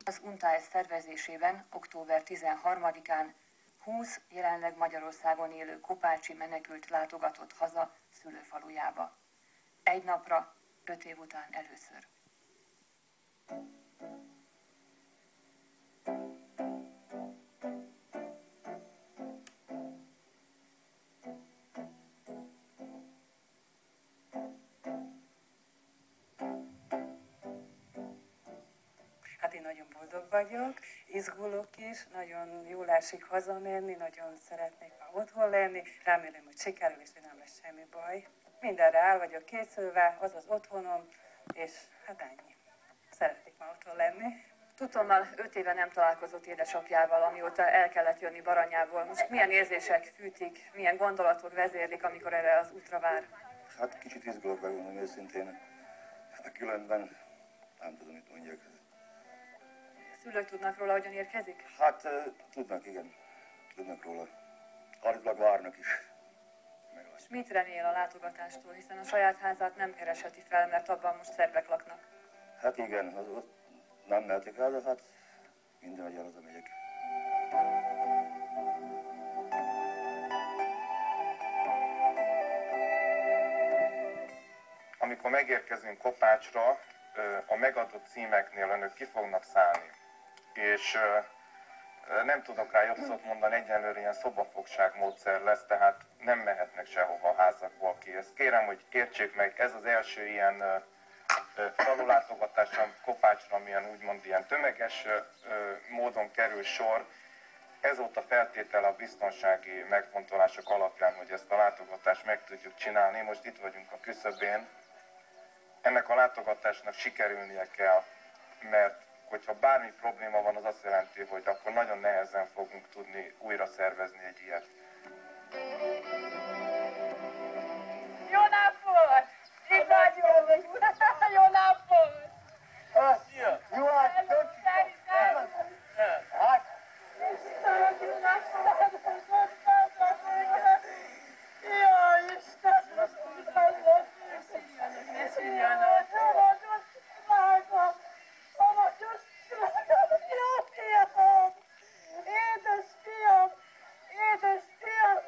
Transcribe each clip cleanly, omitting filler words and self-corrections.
Az UNTAES szervezésében október 13-án 20 jelenleg Magyarországon élő kopácsi menekült látogatott haza szülőfalujába. Egy napra, 5 év után először. Hát én nagyon boldog vagyok, izgulok is, nagyon jól esik hazamenni, nagyon szeretnék már otthon lenni, remélem, hogy sikerül és nem lesz semmi baj. Mindenre el vagyok készülve, az az otthonom, és hát ennyi. Szeretnék már otthon lenni. Tudtommal 5 éve nem találkozott édesapjával, amióta el kellett jönni Baranyából. Most milyen érzések fűtik, milyen gondolatok vezérlik, amikor erre az útra vár? Hát kicsit izgulok, megmondom őszintén. Különben nem tudom, mit mondjak. Szülők tudnak róla, hogyan érkezik? Hát tudnak, igen. Tudnak róla. Állítólag várnak is. És mit remél a látogatástól, hiszen a saját házát nem keresheti fel, mert abban most szerbek laknak? Hát igen, ott nem mehetek el, de hát minden egyel oda megyek. Amikor megérkezünk Kopácsra, a megadott címeknél önök ki fognak szállni. És nem tudok rá jobb szót mondani, egyenlőre ilyen szobafogság módszer lesz, tehát nem mehetnek sehova a házakból ki. Ezt kérem, hogy értsék meg, ez az első ilyen falulátogatásom Kopácsra, amilyen úgymond ilyen tömeges módon kerül sor. Ez volt a feltétel a biztonsági megfontolások alapján, hogy ezt a látogatást meg tudjuk csinálni. Most itt vagyunk a küszöbén. Ennek a látogatásnak sikerülnie kell, mert hogyha bármi probléma van, az azt jelenti, hogy akkor nagyon nehezen fogunk tudni újra szervezni egy ilyet. Jó napot! Itt vagyunk! Jó napot! Szia! Jó napot! Hát? Jó Isten! Édes fiam! Édes fiam!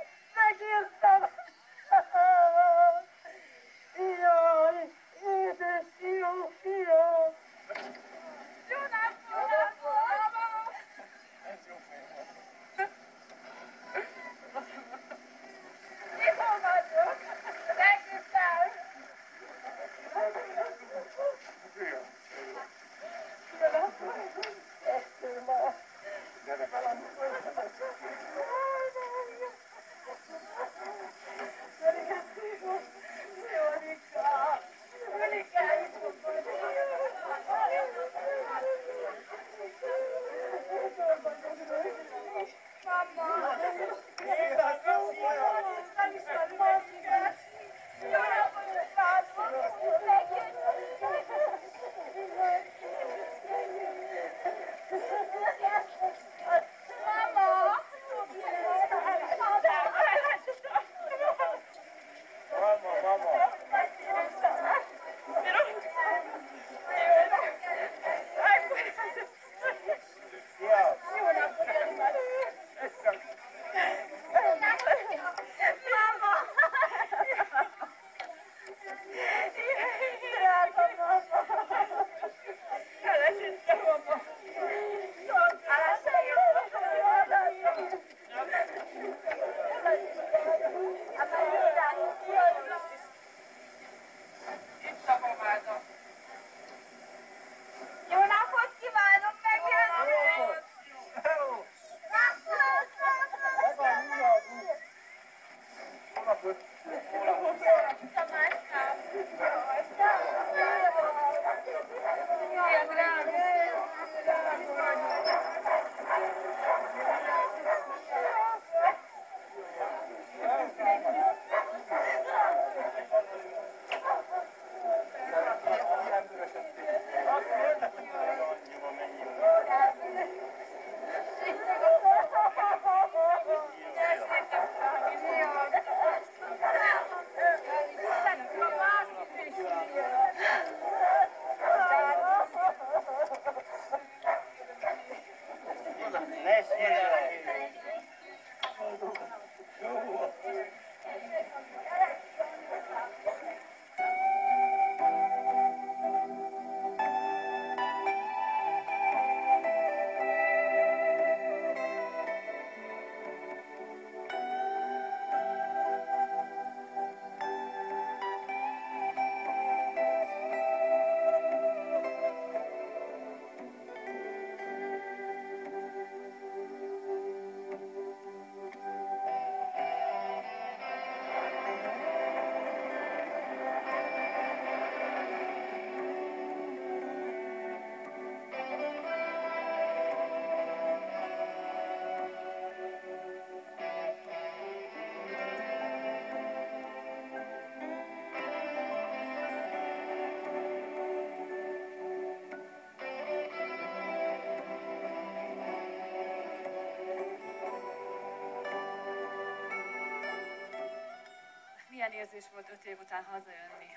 milyen érzés volt 5 év után hazajönni?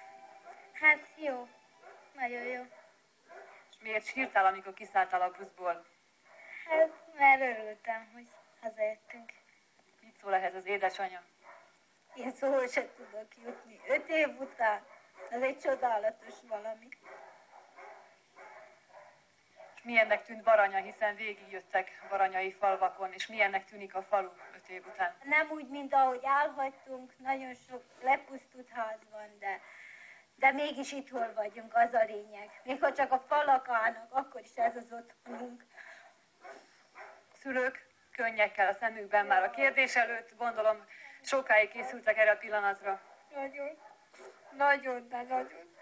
Hát jó, nagyon jó. És miért sírtál, amikor kiszálltál a buszból? Hát már örültem, hogy hazajöttünk. Mit szól ehhez az édesanyja? Én szóval se tudok jutni. 5 év után. Ez egy csodálatos valami. És milyennek tűnt Baranya, hiszen végigjöttek baranyai falvakon, és milyennek tűnik a falu 5 év után? Nem úgy, mint ahogy elhagytunk, nagyon sok lepusztult ház van, de mégis itthon vagyunk, az a lényeg. Még ha csak a falak állnak, akkor is ez az otthonunk. Szülők könnyekkel a szemükben már a kérdés előtt, gondolom sokáig készültek erre a pillanatra. Nagyon, nagyon, de nagyon.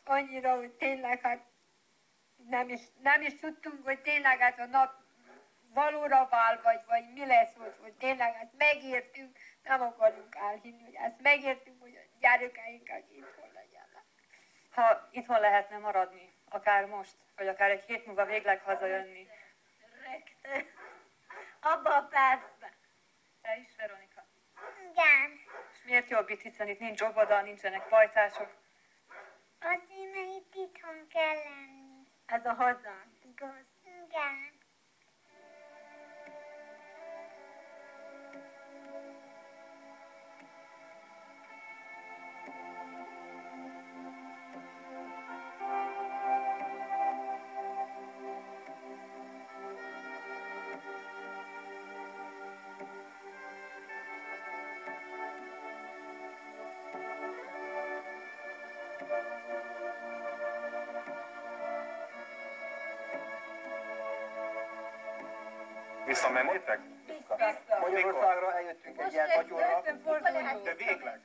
Annyira, hogy tényleg hát nem is tudtunk, hogy tényleg hát a nap valóra vál, vagy mi lesz, hogy tényleg hát megértünk, nem akarunk elhinni, hogy ezt megértünk, hogy a gyermekeinket itthon legyenek. Ha itthon lehetne maradni, akár most, vagy akár egy hét múlva végleg hazajönni. Rögtön. Abba a percben. Te is, Veronika? Igen. És miért jobb itt, hiszen itt nincs óvoda, nincsenek pajtások? Azért, mert itt itthon kell lenni. Ez a hazánk. Igaz? Igen. Visszamennétek? Magyarországra eljöttünk egy ilyen vagyonra. De végleg?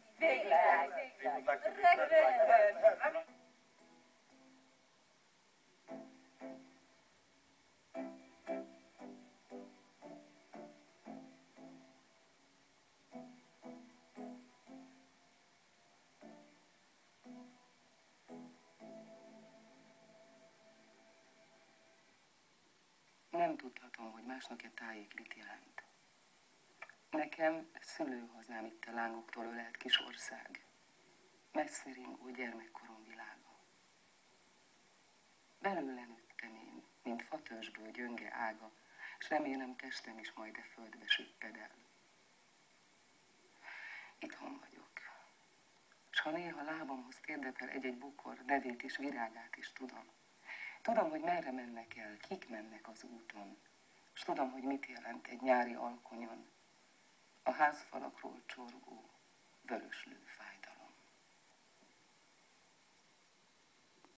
Nem tudhatom, hogy másnak-e tájék mit jelent. Nekem szülőhazám itt a lángoktól ölelt kis ország. Messze ringó gyermekkorom világa. Belőle nőttem én, mint fatörzsből gyönge ága, s remélem testem is majd a földbe süpped el. Itthon vagyok. S ha néha lábamhoz térdepel egy-egy bukor, nevét és virágát is tudom. Tudom, hogy merre mennek el, kik mennek az úton, és tudom, hogy mit jelent egy nyári alkonyon a házfalakról csorgó vörös lőfény.